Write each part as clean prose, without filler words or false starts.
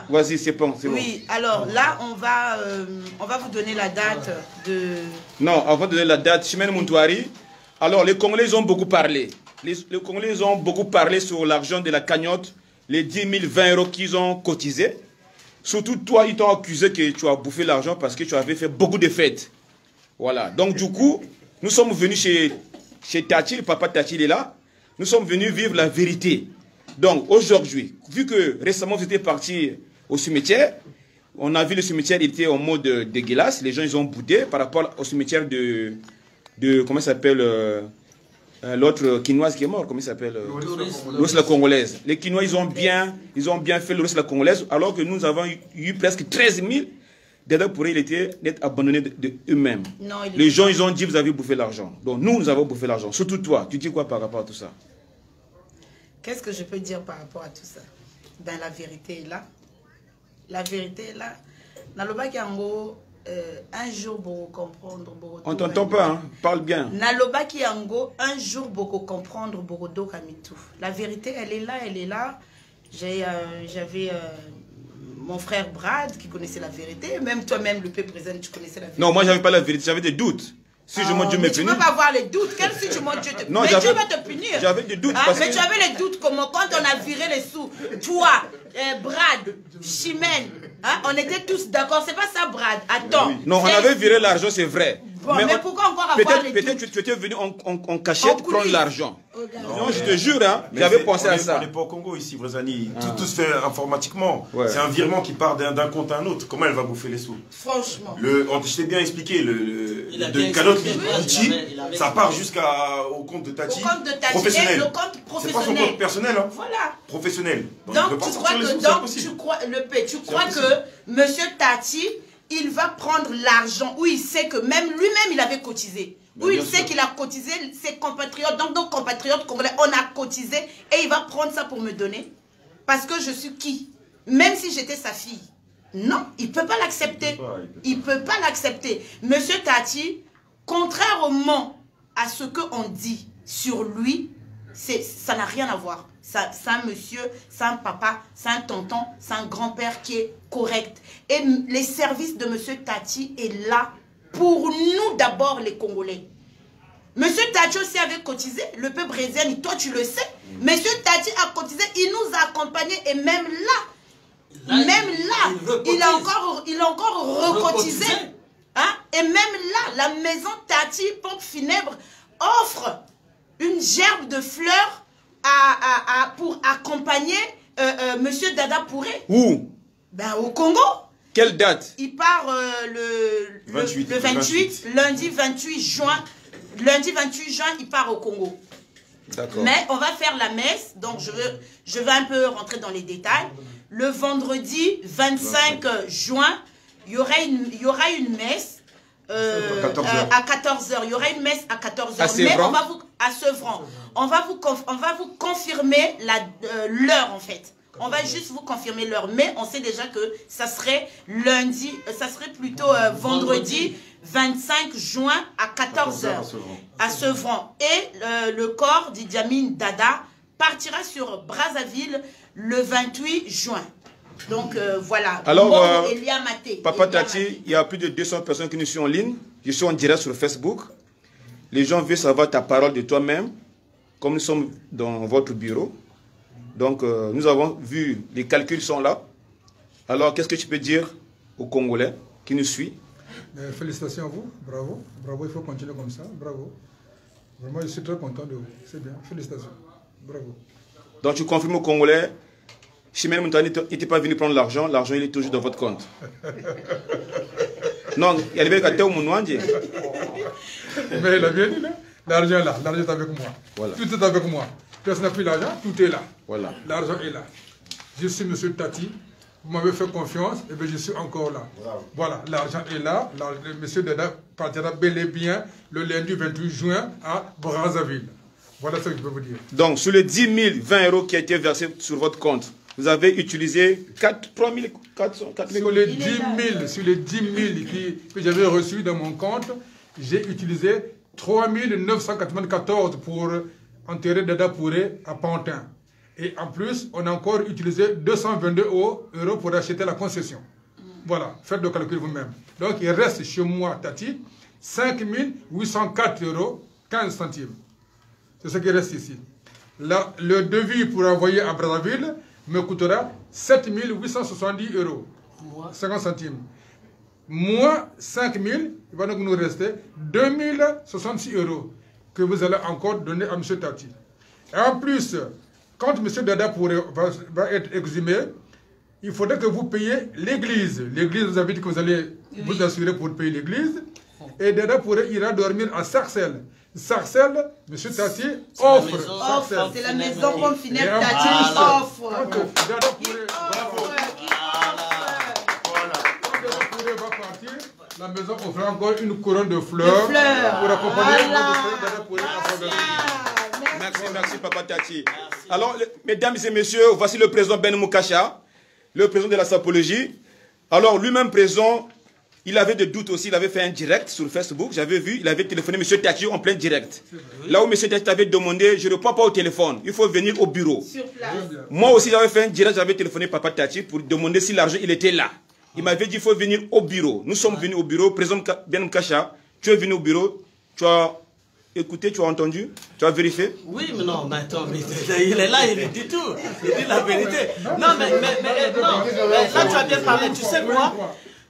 Vas-y, c'est bon, c'est bon. Oui, alors là, on va vous donner la date de... Non, avant de donner la date, Chimène Muntouari. Alors, les Congolais ont beaucoup parlé. Les Congolais ont beaucoup parlé sur l'argent de la cagnotte, les 10 000, 20 € qu'ils ont cotisés. Surtout toi, ils t'ont accusé que tu as bouffé l'argent parce que tu avais fait beaucoup de fêtes. Voilà. Donc, du coup, nous sommes venus chez Tati, le papa Tati, il est là. Nous sommes venus vivre la vérité. Donc, aujourd'hui, vu que récemment, vous étiez parti au cimetière, on a vu le cimetière, il était en mode dégueulasse. Les gens, ils ont boudé par rapport au cimetière de comment ça s'appelle l'autre quinoise qui est mort, comment il s'appelle l'Ouest la Congolaise. Les Quinois, ils ont bien fait l'Ouest la Congolaise, alors que nous avons eu presque 13 000. Déjà pour eux, il était d'être abandonné de eux-mêmes. Les gens, ils ont dit, vous avez bouffé l'argent. Donc nous avons bouffé l'argent. Surtout toi, tu dis quoi par rapport à tout ça? Qu'est-ce que je peux dire par rapport à tout ça? Ben, la vérité est là. La vérité est là. Nalobaki Yango, un jour, beaucoup comprendre. On t'entend pas, hein? Parle bien. Nalobaki Yango, un jour, beaucoup comprendre, beaucoup d'okamitou. La vérité, elle est là, elle est là. J'avais mon frère Brad qui connaissait la vérité. Même toi-même, le peuple présent, tu connaissais la vérité. Non, moi, j'avais pas la vérité, j'avais des doutes. Si je monte Dieu me punit. Tu ne peux pas avoir les doutes. Quel si tu montes Dieu te punit? Mais Dieu va te punir. J'avais des doutes. Mais tu avais les doutes comment? Quand on a viré les sous, toi, Brad, Chimène, hein, on était tous d'accord. C'est pas ça, Brad. Attends. Oui. Non, on avait viré l'argent, c'est vrai. Bon, mais pourquoi encore avoir les doutes? Peut-être tu étais venu en cachette prendre l'argent. Non, je te jure, hein, j'avais pensé à ça. On n'est pas au Congo ici, Vrezani. Tout se fait informatiquement. Ouais. C'est un virement qui part d'un compte à un autre. Comment elle va bouffer les sous? Franchement. Je t'ai bien expliqué. De cagnotte Litchi, ça part jusqu'au compte de Tati. Au compte de Tati. Professionnel. Le compte professionnel. C'est pas son compte personnel. Hein. Voilà. Professionnel. Donc tu crois que Monsieur Tati, il va prendre l'argent où il sait que même lui-même il avait cotisé. Où il sait qu'il a cotisé, ses compatriotes, donc nos compatriotes congolais, on a cotisé et il va prendre ça pour me donner. Parce que je suis qui? Même si j'étais sa fille. Non, il ne peut pas l'accepter. Il ne peut pas l'accepter. Monsieur Tati, contrairement à ce qu'on dit sur lui, ça n'a rien à voir. C'est un monsieur, c'est un papa, c'est un tonton, c'est un grand-père qui est correct. Et les services de monsieur Tati est là pour nous d'abord les Congolais. Monsieur Tati aussi avait cotisé, le peuple brésilien, toi tu le sais. Monsieur Tati a cotisé, il nous a accompagnés et même là, il a encore recotisé. Hein? Et même là, la maison Tati, pompe funèbre, offre une gerbe de fleurs pour accompagner monsieur Dada Pouré. Où? Ben, au Congo. Quelle date? Il part le 28, lundi 28 juin. Lundi 28 juin, il part au Congo. Mais on va faire la messe, donc je vais un peu rentrer dans les détails. Le vendredi 25 juin, il y aura une messe à 14 h. Il y aura une messe à 14 h. Mais on va à Sevran. On va vous confirmer l'heure en fait. On va juste vous confirmer l'heure. Mais on sait déjà que ça serait lundi, ça serait plutôt vendredi 25 juin à 14 h à Sevran. Et le corps d'Idi Amin Dada partira sur Brazzaville le 28 juin. Donc voilà. Alors, Papa Tati, il y a plus de 200 personnes qui nous suivent en ligne. Je suis en direct sur Facebook. Les gens veulent savoir ta parole de toi-même, comme nous sommes dans votre bureau. Donc, nous avons vu, les calculs sont là. Alors, qu'est-ce que tu peux dire aux Congolais qui nous suivent? Félicitations à vous, bravo. Bravo, il faut continuer comme ça, bravo. Vraiment, je suis très content de vous. C'est bien, félicitations, bravo. Donc, tu confirmes aux Congolais, Chimène Muntouari n'était pas venu prendre l'argent, l'argent il est toujours dans votre compte. Non, il y a des gens qui ont dit. Mais il a bien dit, l'argent est là, l'argent est avec moi. Voilà. Tout est avec moi. Personne n'a pris l'argent, tout est là. Voilà. L'argent est là. Je suis monsieur Tati, vous m'avez fait confiance, et bien je suis encore là. Bravo. Voilà, l'argent est là. Monsieur Dada partira bel et bien le lundi 28 juin à Brazzaville. Voilà ce que je peux vous dire. Donc, sur les 10 000, 20 € qui a été versé sur votre compte, vous avez utilisé 3 400, 4 000. Sur les 10 000 que j'avais reçus dans mon compte, j'ai utilisé 3 994 pour enterrer Dada Pouré à Pantin. Et en plus, on a encore utilisé 222 € pour acheter la concession. Voilà, faites le calcul vous-même. Donc, il reste chez moi, Tati, 5 804 € 15 centimes. C'est ce qui reste ici. Là, le devis pour envoyer à Brazzaville me coûtera 7 870 €, 50 centimes. Moi, 5 000, il va donc nous rester 2 066 € que vous allez encore donner à M. Tati. Et en plus, quand M. Dada va être exhumé, il faudrait que vous payiez l'église. L'église, vous avez dit que vous allez vous assurer pour payer l'église. Et Dada ira dormir à Sarcelles. Sarcelles, M. Tati offre. C'est la maison comme funèbre Tati offre. Dada va partir, la maison offre encore une couronne de fleurs pour accompagner Merci, Papa Tati. Alors, mesdames et messieurs, voici le président Ben Moukasha, le président de la sapologie. Alors, lui-même président, il avait des doutes aussi, il avait fait un direct sur Facebook, j'avais vu, il avait téléphoné M. Tati en plein direct. Là où M. Tati avait demandé, je ne réponds pas au téléphone, il faut venir au bureau. Sur place. Moi aussi, j'avais fait un direct, j'avais téléphoné Papa Tati pour demander si l'argent, il était là. Il m'avait dit qu'il faut venir au bureau. Nous sommes venus au bureau. Président Ben Moukasha, tu es venu au bureau, tu as écouté, tu as entendu, tu as vérifié? Oui, mais non, mais attends, mais il est là, il dit tout. Il dit la vérité. Non, mais là, tu as bien parlé. Tu sais quoi?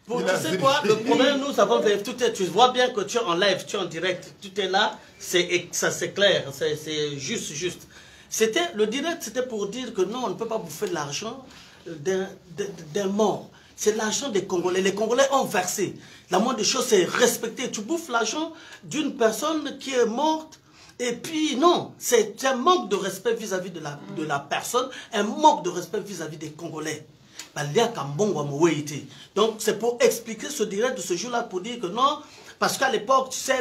Tu sais quoi? Le problème, nous avons tout est. Tu vois bien que tu es en live, tu es en direct, tout est là. Ça, c'est clair, c'est juste. Le direct, c'était pour dire que non, on ne peut pas bouffer de l'argent d'un mort. C'est l'argent des Congolais. Les Congolais ont versé. La moindre des choses, c'est respecter. Tu bouffes l'argent d'une personne qui est morte. Et puis, non, c'est un manque de respect vis-à-vis de la personne, un manque de respect vis-à-vis des Congolais. Donc, c'est pour expliquer ce direct de ce jour-là, pour dire que non, parce qu'à l'époque, tu sais,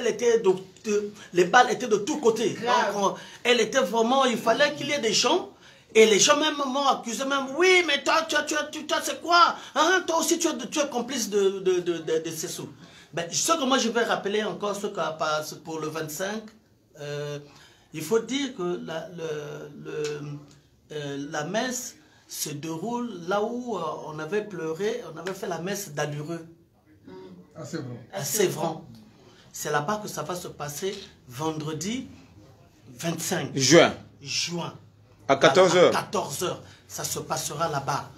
les balles étaient de tous côtés. Donc, elle était vraiment, il fallait qu'il y ait des gens. Et les gens même m'ont accusé même, oui, mais toi c'est quoi, hein? Toi aussi tu es complice de ces sous. Ben, ce que moi je vais rappeler encore, ce que pour le 25, il faut dire que la messe se déroule là où on avait pleuré, on avait fait la messe d'Alureux. À Sévran. C'est là-bas que ça va se passer vendredi 25 juin. À 14h. À 14h, ça se passera là-bas.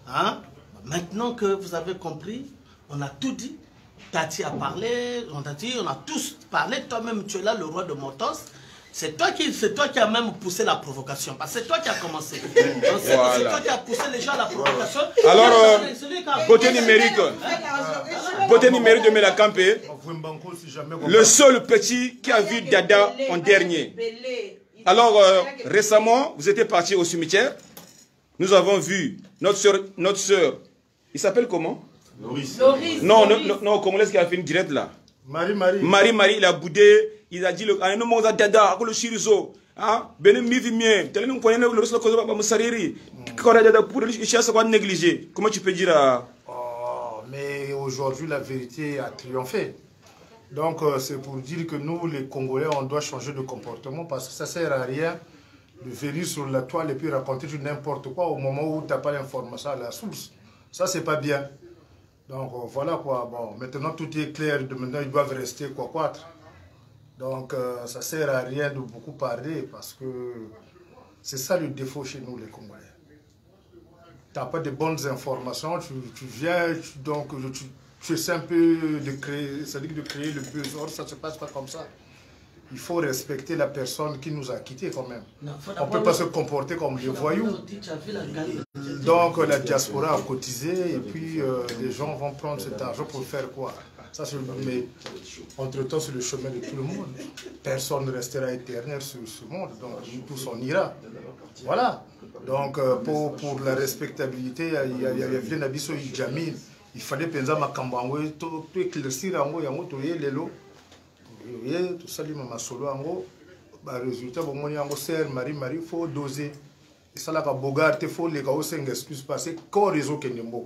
Hein? Maintenant que vous avez compris, on a tout dit. Tati a parlé, on a tous parlé. Toi-même, tu es là, le roi de Motos. C'est toi qui as même poussé la provocation. Parce que c'est toi qui as commencé. C'est toi qui as poussé les gens à la provocation. Alors, beauté numérique. Beauté numérique de Mélakampé. Le seul petit qui a vu Dada en dernier. Alors, récemment, vous étiez parti au cimetière. Nous avons vu notre soeur, il s'appelle comment? Loris. Non, Congolaise qui a fait une direct là. Marie, il a boudé, il a dit, Dada, le chirizo. Comment tu peux dire? Mais aujourd'hui, la vérité a triomphé. Donc, c'est pour dire que nous, les Congolais, on doit changer de comportement parce que ça ne sert à rien de venir sur la toile et puis raconter n'importe quoi au moment où tu n'as pas l'information à la source. Ça, c'est pas bien. Donc, voilà quoi. Bon, maintenant, tout est clair. Maintenant, ils doivent rester quoi. Donc, ça ne sert à rien de beaucoup parler parce que c'est ça le défaut chez nous, les Congolais. Tu n'as pas de bonnes informations, tu viens, tu essaies un peu de créer, c'est-à-dire de créer le buzz. Or, ça ne se passe pas comme ça. Il faut respecter la personne qui nous a quittés quand même. On ne peut pas se comporter comme des voyous. Donc la diaspora a cotisé et puis les gens vont prendre cet argent pour faire quoi? Ça, mais entre-temps, c'est le chemin de tout le monde. Personne ne restera éternel sur ce monde. Donc nous tous, on ira. Voilà. Donc pour la respectabilité, il y avait un abisso Jamil. Il fallait penser à Kambango, tout éclaircir en haut, tout ça, ma solo en haut. Résultat, bon, il y a un Marie, il faut doser. Et ça, là, Bogart, il faut les gars, c'est une excuse parce que quand réseau qui est bon.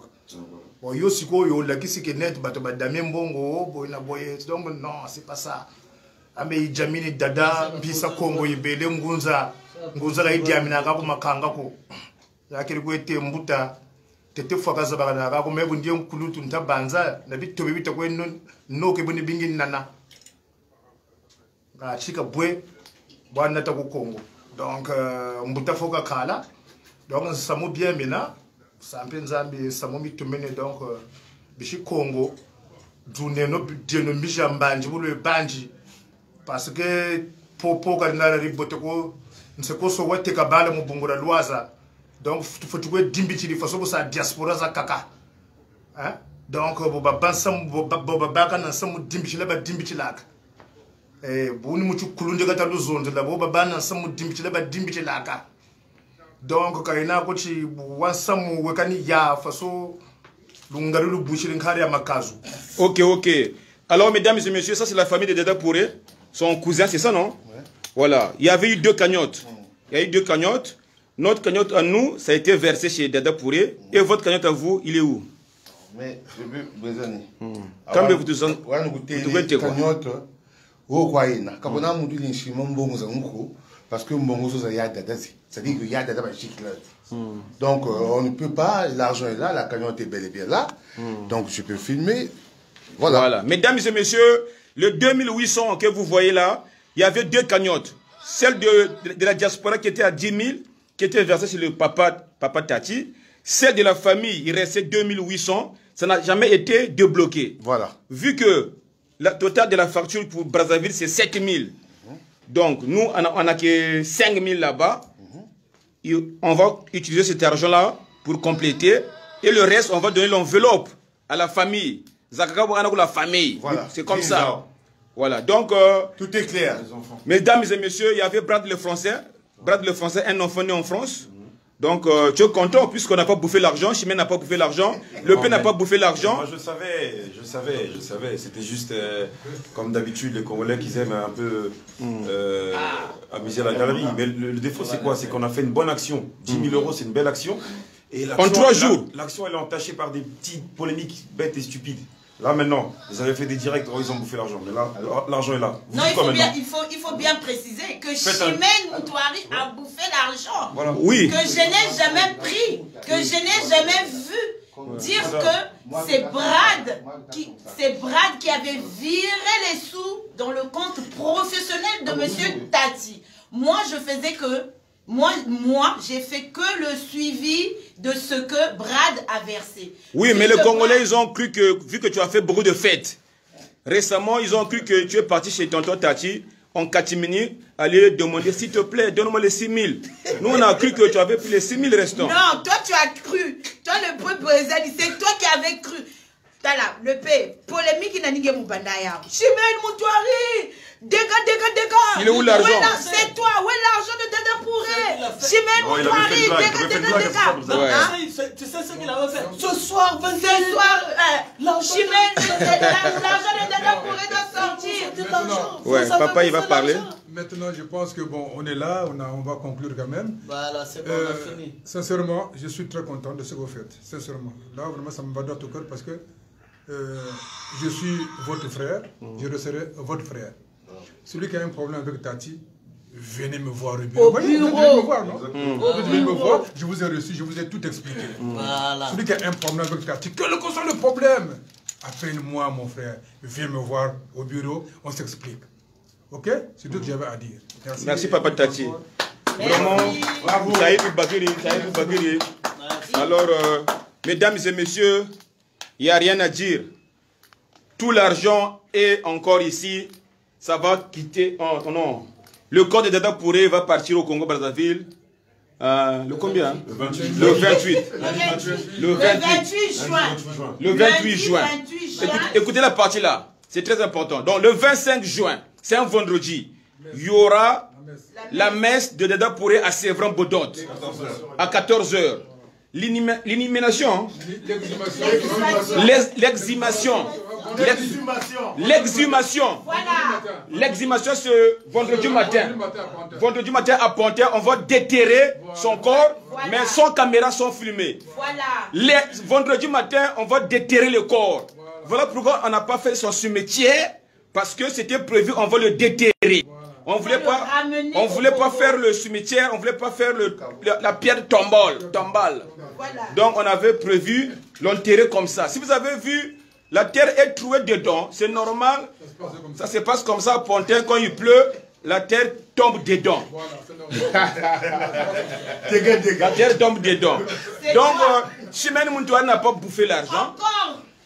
Bon, yo siko yo la qui c'est net, damien bongo, donc non, c'est pas ça. Ame Jamini Dada, Bisa Congo, Ibele Mgunza. nguzala idiamina kako makanga ko yakiri kwete mbuta tete fakaza bagana kako mebu ndiye nkulutu ntabanza na bitobe bitakwe no ke buni bingi nana ga chika bwe bwana ta ku Congo donc mbuta foka kala donc samu bien mina sampe nzambi samu mitumene donc bishi Congo duneno dieno mbijambanji bulo banji parce que popo kadinala ribote ko nseko so wete kabala mu bungura lwaza donc faut que dimbiti di façon sa diaspora za kaka hein donc boba bansam boba baka na samu dimbiti la ba dimbiti laka buni mu chukulunde kata luzonde la boba bana samu dimbiti la ba dimbiti laka donc kaina ko chi wansamu wekani ya façon lungaru lu bushiri nkari ya makazu. OK. Alors mesdames et messieurs, ça c'est la famille de Dada Pouré, son cousin, c'est ça non? Ouais. Voilà, il y avait eu 2 cagnottes. Il y a eu 2 cagnottes. Notre cagnotte à nous, ça a été versé chez Dada Pouré. Et votre cagnotte à vous, il est où? Mais je veux besoin. Quand vous vous en cagnotte, au Kwaïna, quand on a monté l'instrument Mbongo, parce que Mbongo ça y a Dada, c'est-à-dire qu'il y a Dada Magique là. Donc on ne peut pas, l'argent est là, la cagnotte est bel et bien là. Donc je peux filmer. Voilà. Mesdames et messieurs, le 2800 que vous voyez là, il y avait 2 cagnottes. Celle de la diaspora qui était à 10 000, qui était versée sur le papa Tati. Celle de la famille, il restait 2800. Ça n'a jamais été débloqué. Voilà. Vu que la totale de la facture pour Brazzaville, c'est 7 000. Donc, nous, on a que 5 000 là-bas. On va utiliser cet argent-là pour compléter. Et le reste, on va donner l'enveloppe à la famille. La famille. Voilà. C'est comme ça. Voilà. Donc, tout est clair, les enfants. Mesdames et messieurs, il y avait Brad le Français. Brad le Français, un enfant né en France. Donc, tu es content puisqu'on n'a pas bouffé l'argent. Chimène n'a pas bouffé l'argent. Le Pen n'a pas bouffé l'argent. Moi, je savais. C'était juste, comme d'habitude, les Congolais qui aiment un peu amuser la galerie. Mais le défaut, c'est quoi? C'est qu'on a fait une bonne action. 10 000 €, c'est une belle action. Et en 3 jours. L'action, elle est entachée par des petites polémiques bêtes et stupides. Là maintenant, vous avez fait des directs, ils ont bouffé l'argent. Mais là, l'argent est là. Non, il faut bien préciser que Chimène Moutouari a bouffé l'argent. Voilà. Oui. Que je n'ai jamais pris, que je n'ai jamais vu dire que c'est Brad qui avait viré les sous dans le compte professionnel de monsieur Tati. Moi, je faisais que... Moi, j'ai fait que le suivi de ce que Brad a versé. Oui, mais les Congolais, ils ont cru que, vu que tu as fait beaucoup de fêtes, récemment, ils ont cru que tu es parti chez tonton Tati, en catimini, aller demander, s'il te plaît, donne-moi les 6 000. Nous, on a cru que tu avais pris les 6 000 restants. Non, toi, tu as cru. Toi, le peuple, c'est toi qui avais cru. Voilà, le P, polémique, il n'a ni Moubandaya. Chimène Moutouari, dégâts. Il est où l'argent? C'est toi, où est l'argent de Dada Pouré? Chimène Moutouari, dégâts. Tu sais ce qu'il avait fait? Ce soir, Chimène, l'argent de Dada Pouré doit sortir. Ouais, papa, il va parler. Maintenant, je pense que bon, on est là, on va conclure quand même. Voilà, c'est bon, on a fini. Sincèrement, je suis très content de ce que vous faites. Sincèrement. Là, vraiment, ça me va droit au cœur parce que je suis votre frère, je serai votre frère. Celui qui a un problème avec Tati, venez me voir au bureau. Venez me voir, non? Venez me voir, je vous ai reçu, je vous ai tout expliqué. Voilà. Celui qui a un problème avec Tati, quel que soit le problème, appelle-moi mon frère, viens me voir au bureau, on s'explique. Ok? C'est tout ce que j'avais à dire. Merci papa Tati. Vraiment, bravo. Alors, mesdames et messieurs, il n'y a rien à dire. Tout l'argent est encore ici. Ça va quitter... Oh non. Le corps de Dada Pouré va partir au Congo-Brazzaville. Le combien? Le 28. Le 28 juin. Le 28 juin. Écoutez la partie là. C'est très important. Donc le 25 juin, c'est un vendredi. Il y aura la messe de Dada Pouré à Sévran-Bodot. À 14 h. L'inhumation. L'exhumation. L'exhumation. L'exhumation, c'est vendredi matin. Vendredi matin à Pontaire, on va déterrer son corps, mais sans caméra, sans filmer. Vendredi matin, on va déterrer le corps. Voilà pourquoi on n'a pas fait son cimetière, parce que c'était prévu, on va le déterrer. On voulait pas faire le cimetière, on voulait pas faire la pierre tombale. Voilà. Donc on avait prévu l'enterrer comme ça. Si vous avez vu, la terre est trouée dedans, c'est normal. Ça se passe comme ça à Pontin, quand il pleut, la terre tombe dedans. La terre tombe dedans. Donc, Chimène Moutouari n'a pas bouffé l'argent.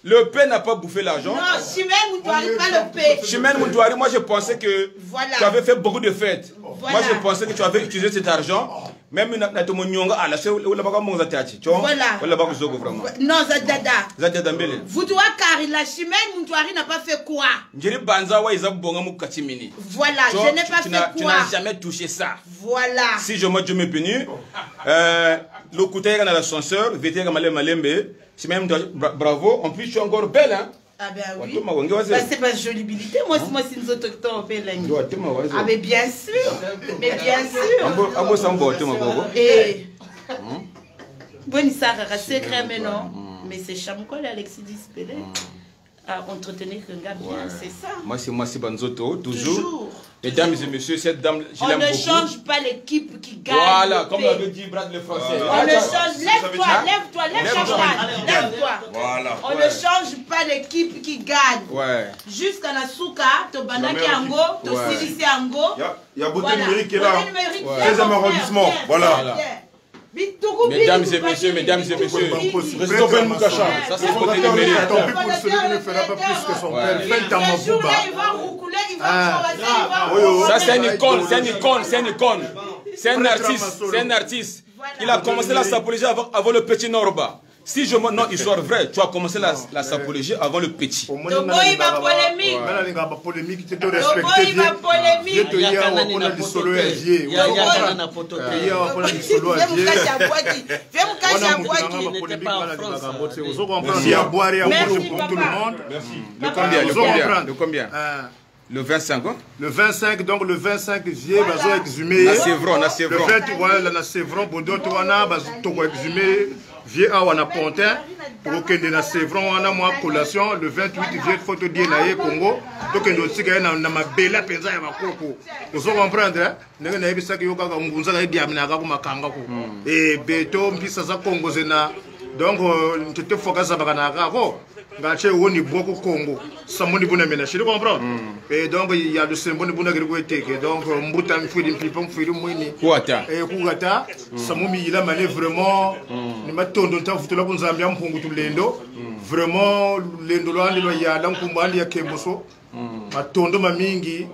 Le P n'a pas bouffé l'argent. Non, Chimène Moutouari, pas le P. Chimène Moutouari, moi je pensais que tu avais fait beaucoup de fêtes. Moi je pensais que tu avais utilisé cet argent. Même voilà. Non, Zadada. Voudoua Kari, la Chimène Moutouari n'a pas fait quoi? Voilà, je n'ai pas fait quoi? Tu n'as jamais touché ça. Voilà. Si je me bénis, le côté dans l'ascenseur, Chimène, bravo. En plus, je suis encore belle, hein? Ah ben oui. C'est pas jolibilité. Moi, c'est une autochtone. Ah mais bien sûr. Mais bien sûr. Et... Bon, ça c'est secret, mais non. Mais c'est Chamkol et Alexis Dispelé à entretenir un gars bien, c'est ça. Moi, c'est Banzoto, toujours. Mesdames et messieurs, cette dame, je l'aime beaucoup. On ne change pas l'équipe qui gagne. Voilà, comme l'avait dit Brad le Français. On ne change, lève-toi. Voilà. On ne change pas l'équipe qui gagne. Ouais. Jusqu'à la souka, to banaki ango, to silisi ango. Il y a beauté numérique qui est là. 16e arrondissement. Voilà. Mesdames et messieurs, Président Ben Moukachan, ça c'est le côté numérique. Tant pis pour celui qui ne fera pas plus que son père. Faites dans ma bouba. Ça c'est une icône, c'est un artiste. Il a commencé la sapologie avant le petit Norba. Si je me... Non, histoire vraie, tu as commencé la sapologie avant le petit. Togo, il va polémique. Polémique, tu te respectes. Il va polémique. Il y a un solo allié. Il y a solo allié. Le combien? Le 25, hein? Le 25, donc le 25, vieux, bazo exhumé. Na Sévron. Le 20, voilà, na Sévron, Bodoto, wana, bazo toko exhumé. Vieux, wana Pontin. Pour que na Sévron, wana, moi, collation. Le 28, vieux, photo d'Ienaye, Congo. Donc, nous aussi, na ma belle penza, ya makoko. Vous comprendre, hein? Nous avons vu ça que yoga, on vous a dit, amina, comme kanga. Et Beto, mpisa za Congo, zena. Donc, tu te focuses à Baganaka. Gaché woni beaucoup Congo, samoni buna ménage, tu comprends? Et donc il y a le symbole buna qui donc mbutan fili pipon fili mwini. Kuata. Et Kuata, samumi il a mané vraiment ni matondo ta futula kunzambia mpungu tulendo. Vraiment lendo lwandi ya lankumbandi ya Kemboso. Matondo mamingi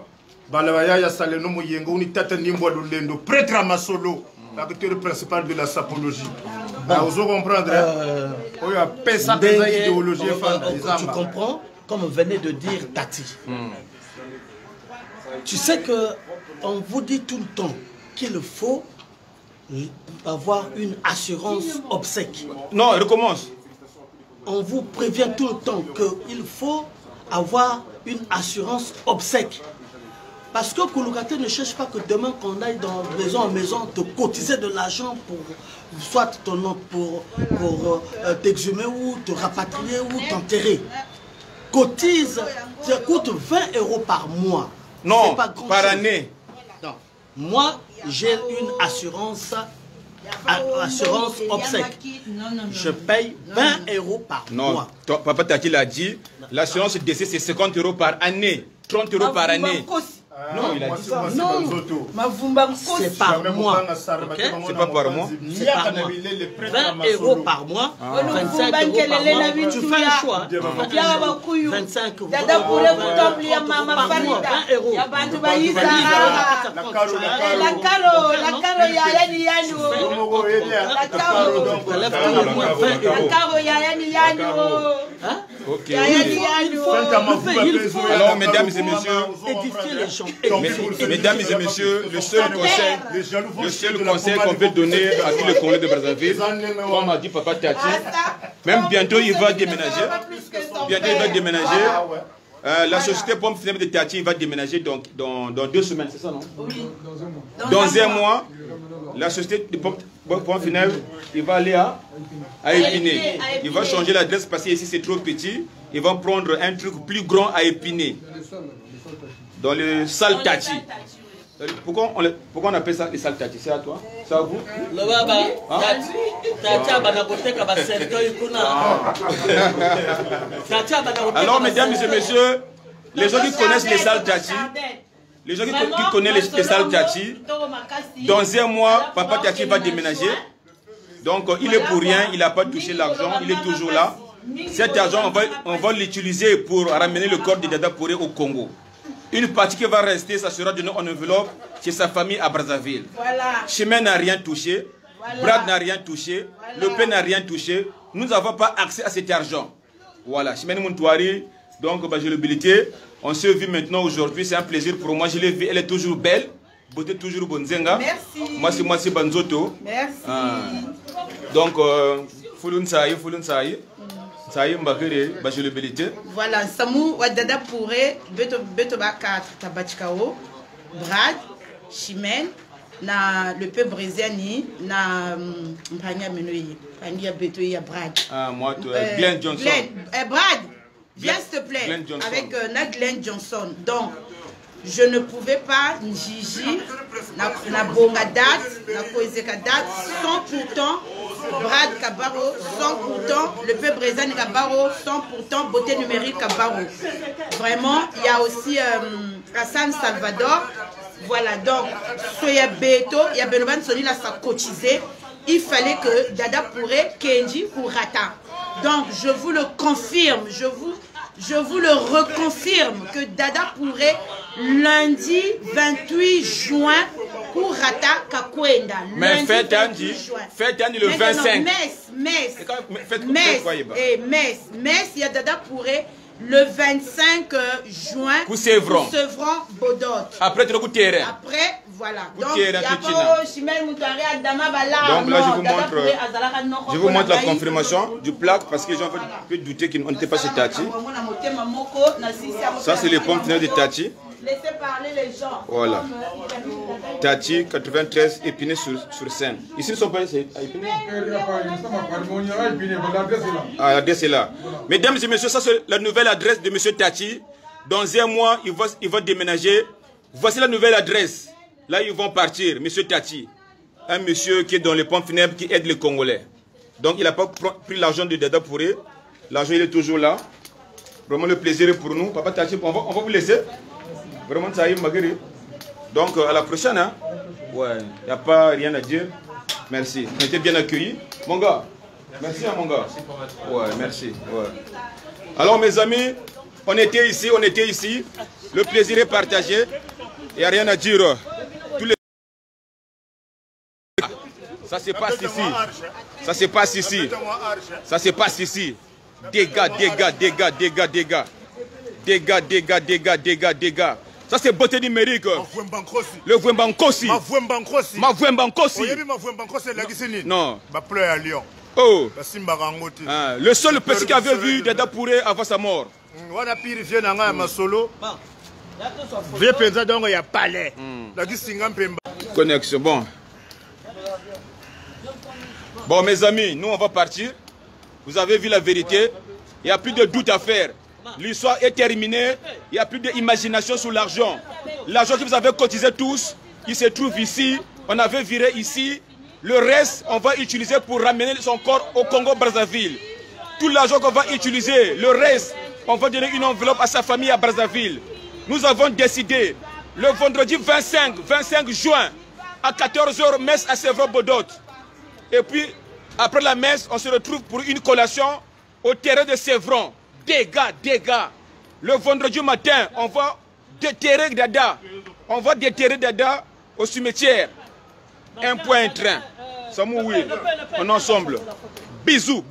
balawaya ya saleno muyengo uni tata nimbo lendo prêtre Masolo. L'acteur principal de la sapologie. Vous comprenez? Tu comprends, comme venait de dire Tati. Tu sais que on vous dit tout le temps qu'il faut avoir une assurance obsèque. Non, recommence. On vous prévient tout le temps qu'il faut avoir une assurance obsèque. Parce que Kouloukate ne cherche pas que demain qu'on aille de maison en maison te cotiser de l'argent pour soit ton nom pour t'exhumer ou te rapatrier ou t'enterrer. Cotise, ça coûte 20 € par mois. Non, pas par année. Non. Moi, j'ai une assurance obsèque. Je paye 20 € par mois. Non, Papa Tati l'a dit, l'assurance décès c'est 50 € par année, 30 € par année. Non, il a dit ça. Non, c'est par mois. Okay? C'est pas par mois. C'est par mois. 20 € par mois, 25 € par mois. Tu fais un choix. 25 € par mois, 20 €. Alors, mesdames et messieurs, le seul conseil qu'on peut donner à tous les Congolais de Brazzaville, comme a dit Papa Tati, même bientôt il va déménager. La société Pomme Funèbre de Tati va déménager dans 2 semaines, c'est ça, non? Oui. Dans un mois, la société de Pomme Funèbre, il va aller à Épinay. Il va changer l'adresse parce que ici c'est trop petit. Ils vont prendre un truc plus grand à Épinay. Dans le salle Tati. Pourquoi on appelle ça les salles Tati? C'est à toi? C'est à vous? Alors, mesdames et messieurs, les gens qui connaissent les salles Tati, les gens qui connaissent les salles Tati, dans un mois, Papa Tati va déménager. Donc, il est pour rien, il n'a pas touché l'argent, il est toujours là. Cet argent, on va l'utiliser pour ramener le corps de Dada Pouré au Congo. Une partie qui va rester, ça sera donné en enveloppe chez sa famille à Brazzaville. Voilà. Chemin n'a rien touché, voilà. Brad n'a rien touché, voilà. Le Pen n'a rien touché. Nous n'avons pas accès à cet argent. Voilà, Chemin Montouari, donc j'ai l'habilité. On se vit maintenant aujourd'hui, c'est un plaisir pour moi. Je l'ai vue, elle est toujours belle, beauté toujours bonzenga. Merci. Moi c'est Banzoto. Merci. Donc, Fulun Saï. Voilà, Samou Wadada Pouré, Betoba 4, Tabachkao, Brad, Chimène, na le peu brésilien, na Mpania Menouye, Pania Betoya Brad. Ah, moi, Glenn Johnson. Brad, viens s'il te plaît, avec Glenn Johnson. Donc, je ne pouvais pas, Njiji, na Bongadat, na Koizekadat, sans pourtant Brad Kabaro, sans pourtant le peuple brésilien Kabaro, sans pourtant beauté numérique Kabaro. Vraiment, il y a aussi Hassan Salvador. Voilà, donc, Soya Beto, il y a Benoban Soni là, ça cotisé. Il fallait que Dada Pouré, Kenji ou Rata. Donc, je vous le confirme, je vous le reconfirme que Dada Pouré, lundi 28 juin, pour Rata Kakwenda. Mais faites Andy le 25. Metz, il y a Dada Pouré le 25 juin pour Sevron Bodot. Après, tu as terrain. Après, voilà. Donc, il y a pas Chimel Moutouari à Damabala. Donc là, je vous montre la confirmation du plaque parce que les gens peuvent douter qu'on n'était pas chez Tati. Ça, c'est les pommes de Tati. Laissez parler les gens. Voilà. Tati, 93, Épinay sur scène. Ici, ils ne sont pas ici. Ah, l'adresse est là. Mesdames et messieurs, ça c'est la nouvelle adresse de M. Tati. Dans un mois, il va déménager. Voici la nouvelle adresse. Là, ils vont partir. M. Tati, un monsieur qui est dans les pompes funèbres qui aide les Congolais. Donc, il n'a pas pris l'argent de Dada Pouré. L'argent, il est toujours là. Vraiment, le plaisir est pour nous. Papa Tati, on va vous laisser. Vraiment, ça y est, Maguiri. Donc, à la prochaine. Hein? Ouais, il n'y a pas rien à dire. Merci. On était bien accueillis. Mon gars, merci, hein, mon gars. Ouais, merci. Ouais. Alors, mes amis, on était ici. Le plaisir est partagé. Il n'y a rien à dire. Tous les... Ça se passe ici. Ça se passe ici. Ça se passe ici. Dégâts. Ça c'est beauté numérique. Le Vwembankosi. Ma Vwembankosi. Non. Oh. Le seul petit qui avait vu Dada Pouré avant sa mort. Connexion, bon. Bon, mes amis, nous on va partir. Vous avez vu la vérité. Il n'y a plus de doute à faire. L'histoire est terminée. Il n'y a plus d'imagination sur l'argent. L'argent que vous avez cotisé tous, il se trouve ici. On avait viré ici. Le reste, on va utiliser pour ramener son corps au Congo-Brazzaville. Tout l'argent qu'on va utiliser, le reste, on va donner une enveloppe à sa famille à Brazzaville. Nous avons décidé, le vendredi 25 juin, à 14 h, messe à Sévron-Bodot. Et puis, après la messe, on se retrouve pour une collation au terrain de Sévron. Dégâts. Le vendredi matin, on va déterrer Dada. On va déterrer Dada au cimetière. Un point, un train. Samou, oui. On est ensemble. Bisous.